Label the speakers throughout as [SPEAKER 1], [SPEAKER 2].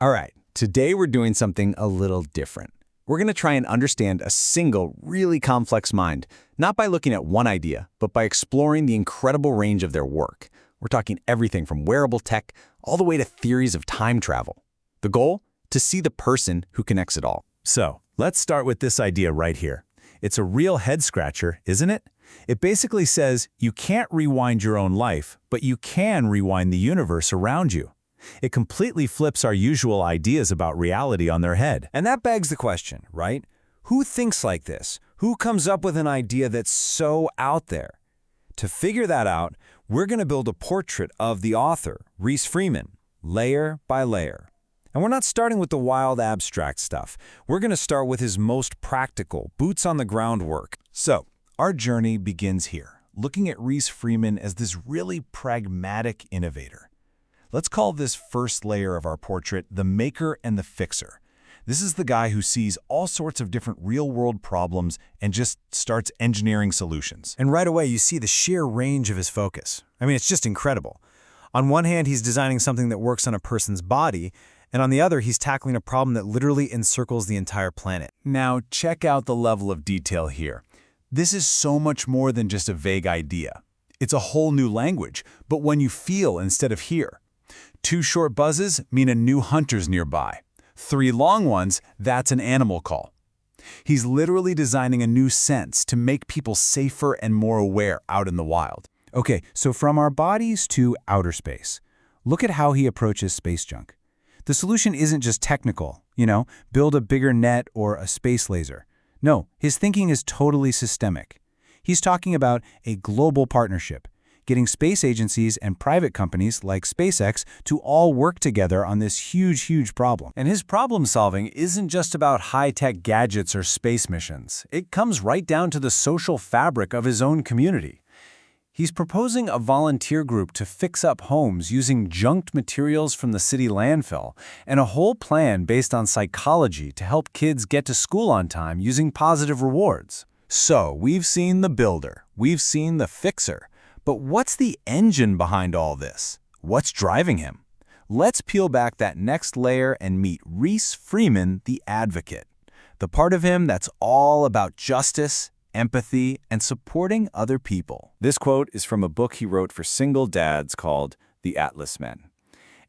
[SPEAKER 1] All right, today we're doing something a little different. We're going to try and understand a single, really complex mind, not by looking at one idea, but by exploring the incredible range of their work. We're talking everything from wearable tech all the way to theories of time travel. The goal? To see the person who connects it all.
[SPEAKER 2] So, let's start with this idea right here. It's a real head-scratcher, isn't it? It basically says you can't rewind your own life, but you can rewind the universe around you. It completely flips our usual ideas about reality on their head.
[SPEAKER 3] And that begs the question, right? Who thinks like this? Who comes up with an idea that's so out there? To figure that out, we're going to build a portrait of the author, Reace Freeman, layer by layer. And we're not starting with the wild abstract stuff. We're going to start with his most practical, boots-on-the-ground work.
[SPEAKER 2] So, our journey begins here, looking at Reace Freeman as this really pragmatic innovator. Let's call this first layer of our portrait the maker and the fixer. This is the guy who sees all sorts of different real-world problems and just starts engineering solutions.
[SPEAKER 3] And right away, you see the sheer range of his focus. I mean, it's just incredible. On one hand, he's designing something that works on a person's body, and on the other, he's tackling a problem that literally encircles the entire planet.
[SPEAKER 2] Now, check out the level of detail here. This is so much more than just a vague idea. It's a whole new language, but when you feel instead of hear. 2 short buzzes mean a new hunter's nearby. 3 long ones, that's an animal call. He's literally designing a new sense to make people safer and more aware out in the wild.
[SPEAKER 4] Okay, so from our bodies to outer space, look at how he approaches space junk. The solution isn't just technical, build a bigger net or a space laser. No, his thinking is totally systemic. He's talking about a global partnership, getting space agencies and private companies like SpaceX to all work together on this huge problem.
[SPEAKER 3] And his problem solving isn't just about high-tech gadgets or space missions. It comes right down to the social fabric of his own community. He's proposing a volunteer group to fix up homes using junked materials from the city landfill, and a whole plan based on psychology to help kids get to school on time using positive rewards.
[SPEAKER 2] So, we've seen the builder, we've seen the fixer, but what's the engine behind all this? What's driving him? Let's peel back that next layer and meet Reace Freeman, the advocate. The part of him that's all about justice, empathy, and supporting other people.
[SPEAKER 1] This quote is from a book he wrote for single dads called The Atlas Men.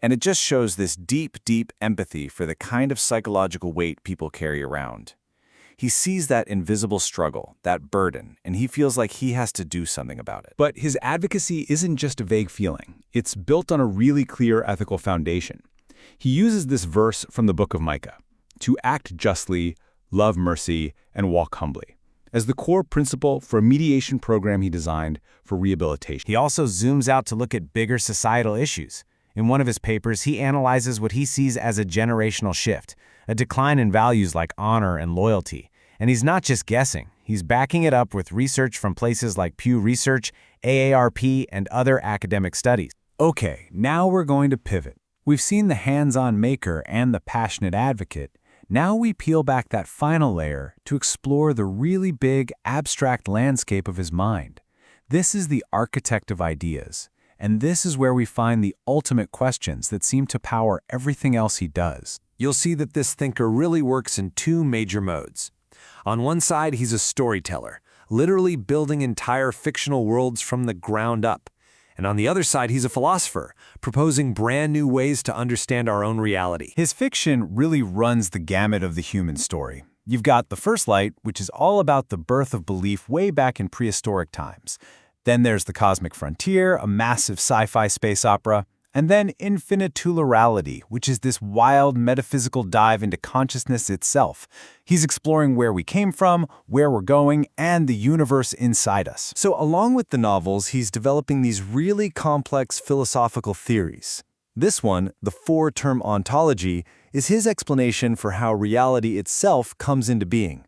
[SPEAKER 1] And it just shows this deep empathy for the kind of psychological weight people carry around. He sees that invisible struggle, that burden, and he feels like he has to do something about it.
[SPEAKER 4] But his advocacy isn't just a vague feeling. It's built on a really clear ethical foundation. He uses this verse from the book of Micah, to act justly, love mercy, and walk humbly, as the core principle for a mediation program he designed for rehabilitation.
[SPEAKER 3] He also zooms out to look at bigger societal issues. In one of his papers, he analyzes what he sees as a generational shift, a decline in values like honor and loyalty. And he's not just guessing. He's backing it up with research from places like Pew Research, AARP, and other academic studies.
[SPEAKER 4] Okay, now we're going to pivot. We've seen the hands-on maker and the passionate advocate. Now we peel back that final layer to explore the really big, abstract landscape of his mind. This is the architect of ideas, and this is where we find the ultimate questions that seem to power everything else he does.
[SPEAKER 3] You'll see that this thinker really works in 2 major modes. On one side, he's a storyteller, literally building entire fictional worlds from the ground up. And on the other side, he's a philosopher, proposing brand new ways to understand our own reality.
[SPEAKER 4] His fiction really runs the gamut of the human story. You've got The First Light, which is all about the birth of belief way back in prehistoric times. Then there's The Cosmic Frontier, a massive sci-fi space opera. And then Infinitularity, which is this wild metaphysical dive into consciousness itself. He's exploring where we came from, where we're going, and the universe inside us.
[SPEAKER 3] So along with the novels, he's developing these really complex philosophical theories. This one, the 4-term ontology, is his explanation for how reality itself comes into being.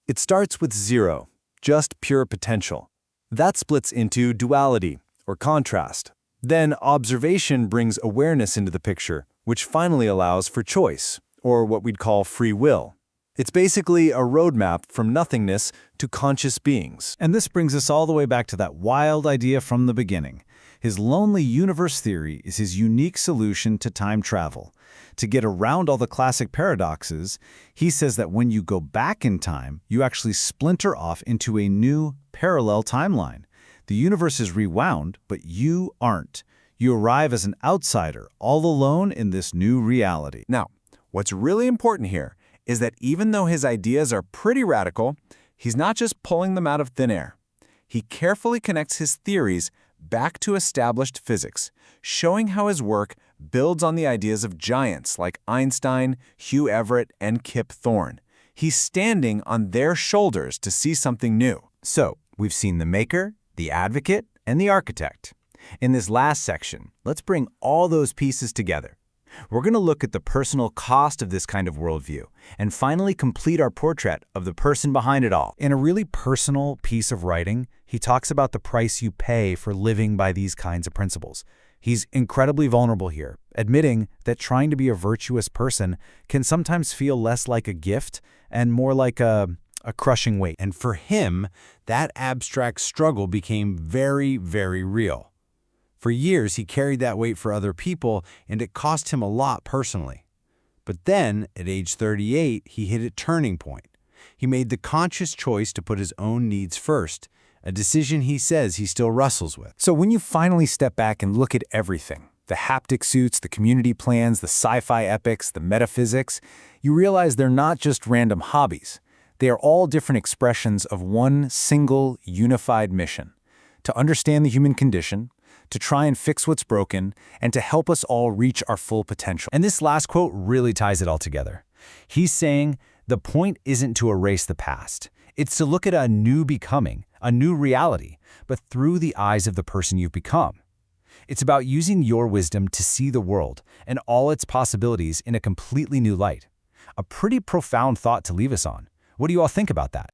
[SPEAKER 3] It starts with 0, just pure potential. That splits into duality, or contrast. Then observation brings awareness into the picture, which finally allows for choice, or what we'd call free will. It's basically a roadmap from nothingness to conscious beings.
[SPEAKER 4] And this brings us all the way back to that wild idea from the beginning. His lonely universe theory is his unique solution to time travel. To get around all the classic paradoxes, he says that when you go back in time, you actually splinter off into a new parallel timeline. The universe is rewound, but you aren't. You arrive as an outsider, all alone in this new reality.
[SPEAKER 1] Now, what's really important here is that even though his ideas are pretty radical, he's not just pulling them out of thin air. He carefully connects his theories back to established physics, showing how his work builds on the ideas of giants like Einstein, Hugh Everett, and Kip Thorne. He's standing on their shoulders to see something new.
[SPEAKER 4] So, we've seen the maker, the advocate, and the architect. In this last section, let's bring all those pieces together. We're going to look at the personal cost of this kind of worldview and finally complete our portrait of the person behind it all. In a really personal piece of writing, he talks about the price you pay for living by these kinds of principles. He's incredibly vulnerable here, admitting that trying to be a virtuous person can sometimes feel less like a gift and more like a crushing weight. And for him, that abstract struggle became very, very real. For years, he carried that weight for other people, and it cost him a lot personally. But then, at age 38, he hit a turning point. He made the conscious choice to put his own needs first, a decision he says he still wrestles with.
[SPEAKER 2] So when you finally step back and look at everything, the haptic suits, the community plans, the sci-fi epics, the metaphysics, you realize they're not just random hobbies. They are all different expressions of one single, unified mission: to understand the human condition, to try and fix what's broken, and to help us all reach our full potential.
[SPEAKER 4] And this last quote really ties it all together. He's saying the point isn't to erase the past. It's to look at a new becoming, a new reality, but through the eyes of the person you've become. It's about using your wisdom to see the world and all its possibilities in a completely new light. A pretty profound thought to leave us on. What do you all think about that?